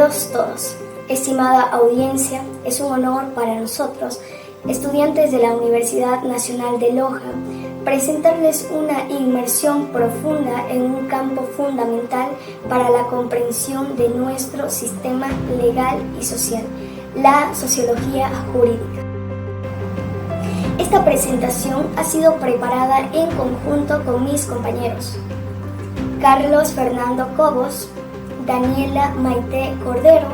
Bienvenidos todos. Estimada audiencia, es un honor para nosotros, estudiantes de la Universidad Nacional de Loja, presentarles una inmersión profunda en un campo fundamental para la comprensión de nuestro sistema legal y social, la sociología jurídica. Esta presentación ha sido preparada en conjunto con mis compañeros Carlos Fernando Cobos, Daniela Maite Cordero,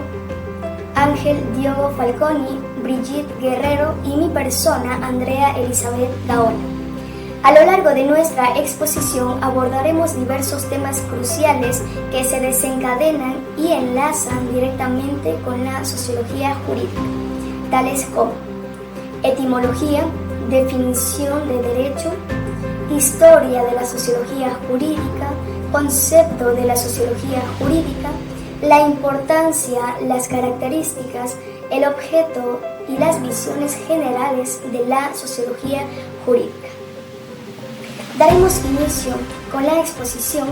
Ángel Diogo Falconi, Brigitte Guerrero y mi persona, Andrea Elizabeth Gaona. A lo largo de nuestra exposición abordaremos diversos temas cruciales que se desencadenan y enlazan directamente con la sociología jurídica, tales como etimología, definición de derecho, historia de la sociología jurídica, concepto de la sociología jurídica, la importancia, las características, el objeto y las visiones generales de la sociología jurídica. Daremos inicio con la exposición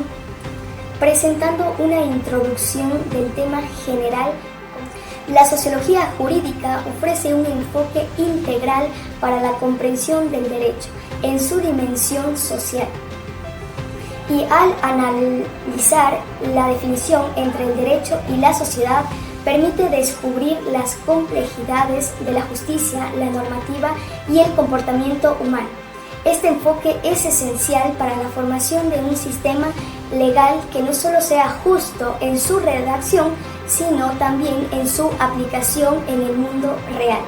presentando una introducción del tema general. La sociología jurídica ofrece un enfoque integral para la comprensión del derecho en su dimensión social. Y al analizar la definición entre el derecho y la sociedad, permite descubrir las complejidades de la justicia, la normativa y el comportamiento humano. Este enfoque es esencial para la formación de un sistema legal que no solo sea justo en su redacción, sino también en su aplicación en el mundo real.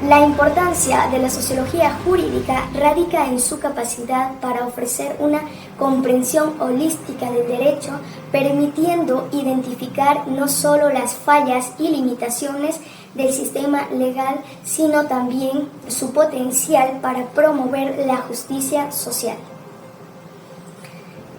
La importancia de la sociología jurídica radica en su capacidad para ofrecer una comprensión holística del derecho, permitiendo identificar no solo las fallas y limitaciones del sistema legal, sino también su potencial para promover la justicia social.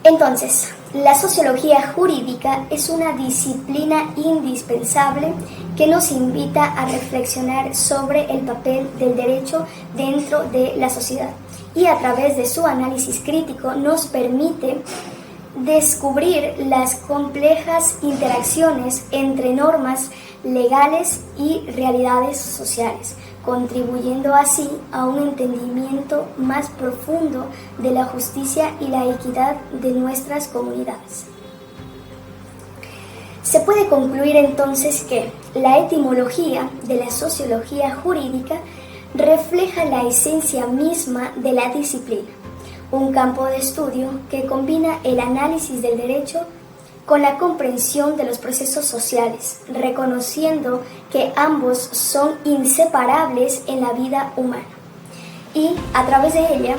Entonces, la sociología jurídica es una disciplina indispensable que nos invita a reflexionar sobre el papel del derecho dentro de la sociedad y a través de su análisis crítico nos permite descubrir las complejas interacciones entre normas legales y realidades sociales, contribuyendo así a un entendimiento más profundo de la justicia y la equidad de nuestras comunidades. Se puede concluir entonces que la etimología de la sociología jurídica refleja la esencia misma de la disciplina, un campo de estudio que combina el análisis del derecho con la comprensión de los procesos sociales, reconociendo que ambos son inseparables en la vida humana. Y a través de ella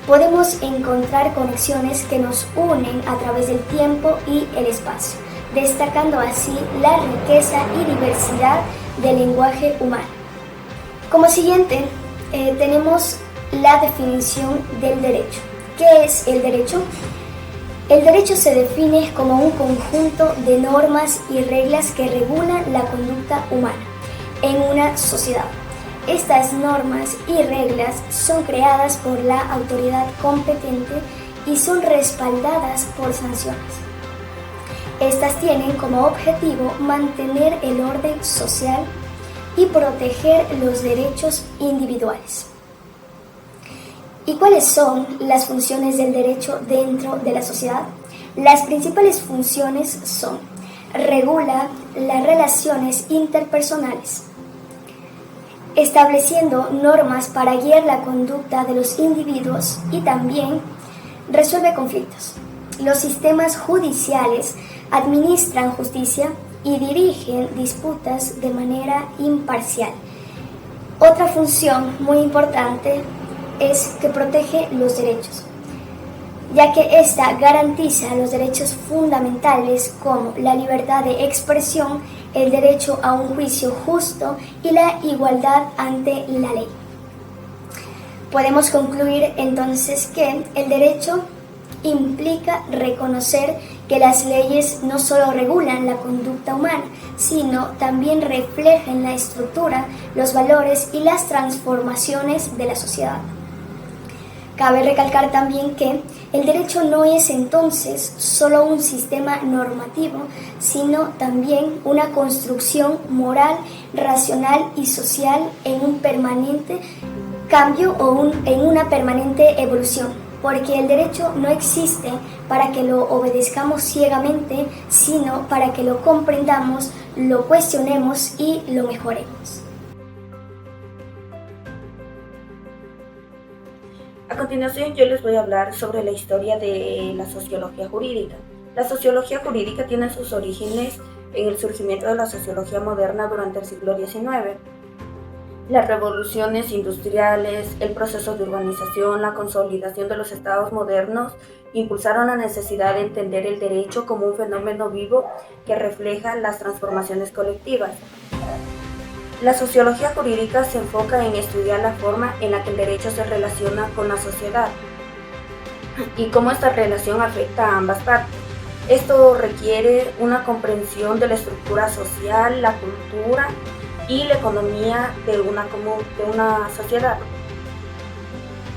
podemos encontrar conexiones que nos unen a través del tiempo y el espacio, destacando así la riqueza y diversidad del lenguaje humano. Como siguiente, tenemos la definición del derecho. ¿Qué es el derecho? El derecho se define como un conjunto de normas y reglas que regulan la conducta humana en una sociedad. Estas normas y reglas son creadas por la autoridad competente y son respaldadas por sanciones. Estas tienen como objetivo mantener el orden social y proteger los derechos individuales. ¿Y cuáles son las funciones del derecho dentro de la sociedad? Las principales funciones son: regula las relaciones interpersonales, estableciendo normas para guiar la conducta de los individuos y también resuelve conflictos. Los sistemas judiciales administran justicia y dirigen disputas de manera imparcial. Otra función muy importante es que protege los derechos, ya que ésta garantiza los derechos fundamentales como la libertad de expresión, el derecho a un juicio justo y la igualdad ante la ley. Podemos concluir entonces que el derecho implica reconocer que las leyes no solo regulan la conducta humana, sino también reflejan la estructura, los valores y las transformaciones de la sociedad. Cabe recalcar también que El derecho no es entonces solo un sistema normativo, sino también una construcción moral, racional y social en un permanente cambio en una permanente evolución, porque el derecho no existe para que lo obedezcamos ciegamente, sino para que lo comprendamos, lo cuestionemos y lo mejoremos. A continuación yo les voy a hablar sobre la historia de la sociología jurídica. La sociología jurídica tiene sus orígenes en el surgimiento de la sociología moderna durante el siglo XIX. Las revoluciones industriales, el proceso de urbanización, la consolidación de los estados modernos impulsaron la necesidad de entender el derecho como un fenómeno vivo que refleja las transformaciones colectivas. La sociología jurídica se enfoca en estudiar la forma en la que el derecho se relaciona con la sociedad y cómo esta relación afecta a ambas partes. Esto requiere una comprensión de la estructura social, la cultura y la economía de una sociedad.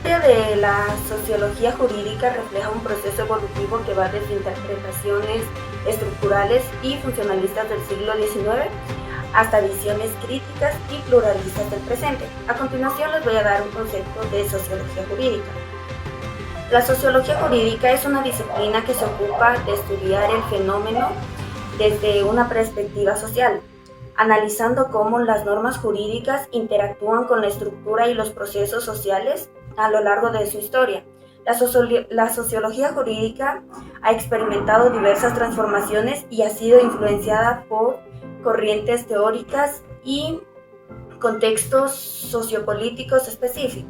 La historia de la sociología jurídica refleja un proceso evolutivo que va desde interpretaciones estructurales y funcionalistas del siglo XIX hasta visiones críticas y pluralistas del presente. A continuación les voy a dar un concepto de sociología jurídica. La sociología jurídica es una disciplina que se ocupa de estudiar el fenómeno desde una perspectiva social, analizando cómo las normas jurídicas interactúan con la estructura y los procesos sociales a lo largo de su historia. La sociología jurídica ha experimentado diversas transformaciones y ha sido influenciada por corrientes teóricas y contextos sociopolíticos específicos.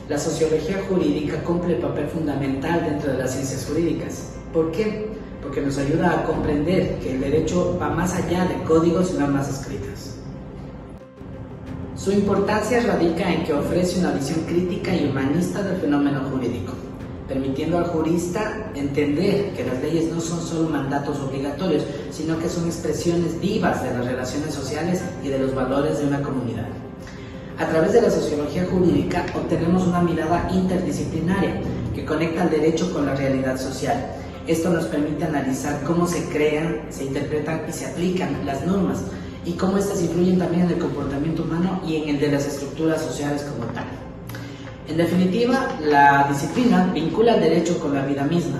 La sociología jurídica cumple el papel fundamental dentro de las ciencias jurídicas. ¿Por qué? Porque nos ayuda a comprender que el derecho va más allá de códigos y normas escritas. Su importancia radica en que ofrece una visión crítica y humanista del fenómeno jurídico, permitiendo al jurista entender que las leyes no son solo mandatos obligatorios, sino que son expresiones vivas de las relaciones sociales y de los valores de una comunidad. A través de la sociología jurídica obtenemos una mirada interdisciplinaria que conecta el derecho con la realidad social. Esto nos permite analizar cómo se crean, se interpretan y se aplican las normas y cómo éstas influyen también en el comportamiento humano y en el de las estructuras sociales como tal. En definitiva, la disciplina vincula el derecho con la vida misma,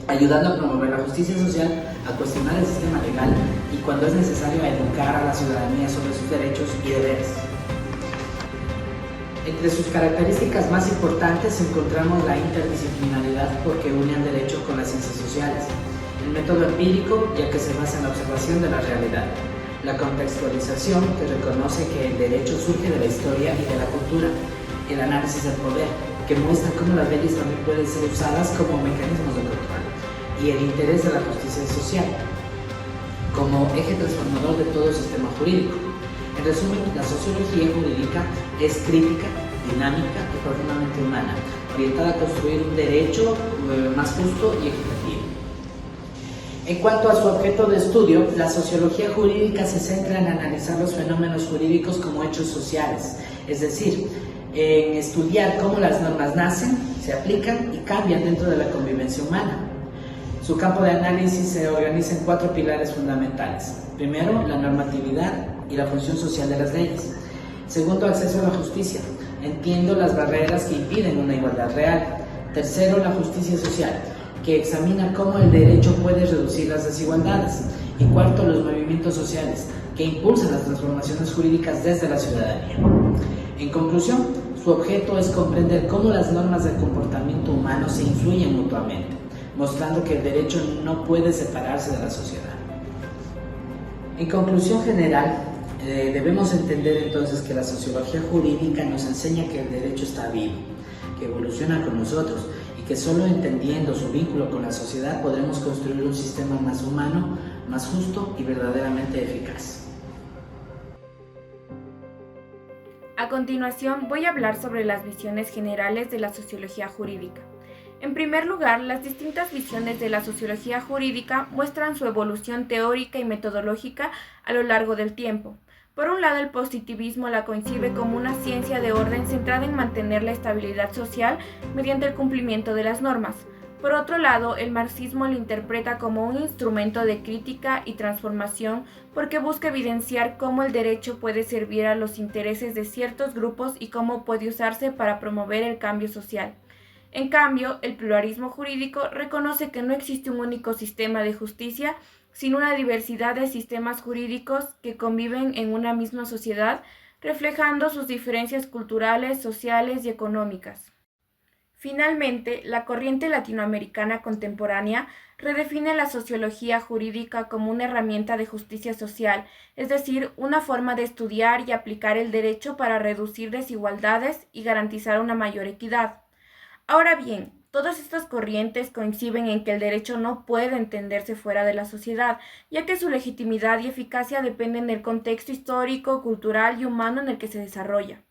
ayudando a promover la justicia social, a cuestionar el sistema legal y, cuando es necesario, a educar a la ciudadanía sobre sus derechos y deberes. Entre sus características más importantes encontramos la interdisciplinaridad, porque une al derecho con las ciencias sociales, el método empírico, ya que se basa en la observación de la realidad, la contextualización, que reconoce que el derecho surge de la historia y de la cultura, el análisis del poder, que muestra cómo las leyes también pueden ser usadas como mecanismos de control, y el interés de la justicia social, como eje transformador de todo el sistema jurídico. En resumen, la sociología jurídica es crítica, dinámica y profundamente humana, orientada a construir un derecho más justo y equitativo. En cuanto a su objeto de estudio, la sociología jurídica se centra en analizar los fenómenos jurídicos como hechos sociales, es decir, en estudiar cómo las normas nacen, se aplican y cambian dentro de la convivencia humana. Su campo de análisis se organiza en 4 pilares fundamentales. Primero, la normatividad y la función social de las leyes. Segundo, acceso a la justicia. Entiendo las barreras que impiden una igualdad real. Tercero, la justicia social, que examina cómo el derecho puede reducir las desigualdades. Y cuarto, los movimientos sociales, que impulsan las transformaciones jurídicas desde la ciudadanía. En conclusión, su objeto es comprender cómo las normas del comportamiento humano se influyen mutuamente, mostrando que el derecho no puede separarse de la sociedad. En conclusión general, debemos entender entonces que la sociología jurídica nos enseña que el derecho está vivo, que evoluciona con nosotros y que solo entendiendo su vínculo con la sociedad podremos construir un sistema más humano, más justo y verdaderamente eficaz. A continuación voy a hablar sobre las visiones generales de la sociología jurídica. En primer lugar, las distintas visiones de la sociología jurídica muestran su evolución teórica y metodológica a lo largo del tiempo. Por un lado, el positivismo la concibe como una ciencia de orden centrada en mantener la estabilidad social mediante el cumplimiento de las normas. Por otro lado, el marxismo la interpreta como un instrumento de crítica y transformación porque busca evidenciar cómo el derecho puede servir a los intereses de ciertos grupos y cómo puede usarse para promover el cambio social. En cambio, el pluralismo jurídico reconoce que no existe un único sistema de justicia, sino una diversidad de sistemas jurídicos que conviven en una misma sociedad, reflejando sus diferencias culturales, sociales y económicas. Finalmente, la corriente latinoamericana contemporánea redefine la sociología jurídica como una herramienta de justicia social, es decir, una forma de estudiar y aplicar el derecho para reducir desigualdades y garantizar una mayor equidad. Ahora bien, todas estas corrientes coinciden en que el derecho no puede entenderse fuera de la sociedad, ya que su legitimidad y eficacia dependen del contexto histórico, cultural y humano en el que se desarrolla.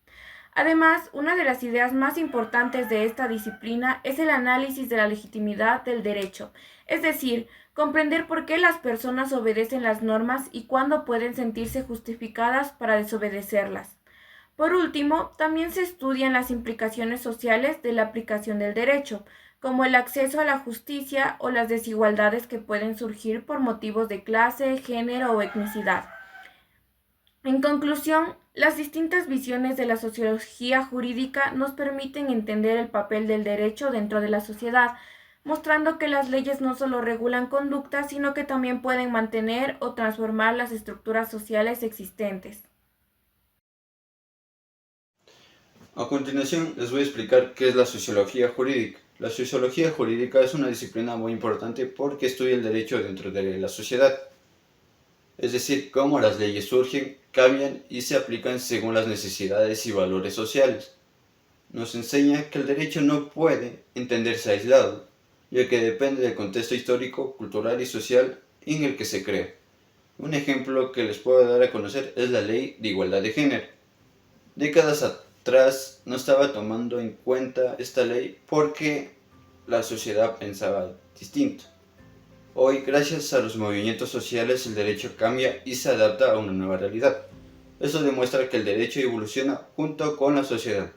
Además, una de las ideas más importantes de esta disciplina es el análisis de la legitimidad del derecho, es decir, comprender por qué las personas obedecen las normas y cuándo pueden sentirse justificadas para desobedecerlas. Por último, también se estudian las implicaciones sociales de la aplicación del derecho, como el acceso a la justicia o las desigualdades que pueden surgir por motivos de clase, género o etnicidad. En conclusión, las distintas visiones de la sociología jurídica nos permiten entender el papel del derecho dentro de la sociedad, mostrando que las leyes no solo regulan conductas, sino que también pueden mantener o transformar las estructuras sociales existentes. A continuación les voy a explicar qué es la sociología jurídica. La sociología jurídica es una disciplina muy importante porque estudia el derecho dentro de la sociedad, es decir, cómo las leyes surgen, cambian y se aplican según las necesidades y valores sociales. Nos enseña que el derecho no puede entenderse aislado, ya que depende del contexto histórico, cultural y social en el que se crea. Un ejemplo que les puedo dar a conocer es la Ley de Igualdad de Género. Décadas atrás no estaba tomando en cuenta esta ley porque la sociedad pensaba distinto. Hoy, gracias a los movimientos sociales, el derecho cambia y se adapta a una nueva realidad. Esto demuestra que el derecho evoluciona junto con la sociedad.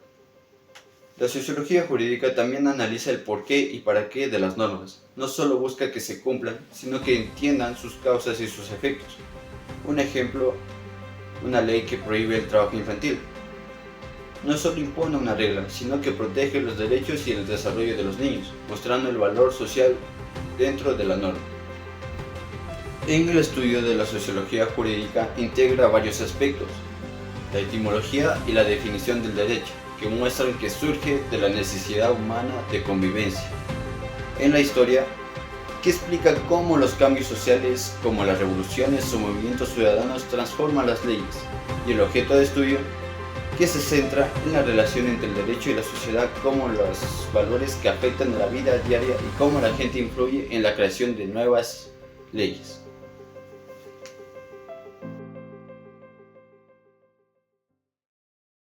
La sociología jurídica también analiza el porqué y para qué de las normas. No solo busca que se cumplan, sino que entiendan sus causas y sus efectos. Un ejemplo, una ley que prohíbe el trabajo infantil. No solo impone una regla, sino que protege los derechos y el desarrollo de los niños, mostrando el valor social dentro de la norma. En el estudio de la sociología jurídica integra varios aspectos, la etimología y la definición del derecho, que muestran que surge de la necesidad humana de convivencia. En la historia, que explica cómo los cambios sociales, como las revoluciones o movimientos ciudadanos, transforman las leyes, y el objeto de estudio, que se centra en la relación entre el derecho y la sociedad, como los valores que afectan a la vida diaria y cómo la gente influye en la creación de nuevas leyes.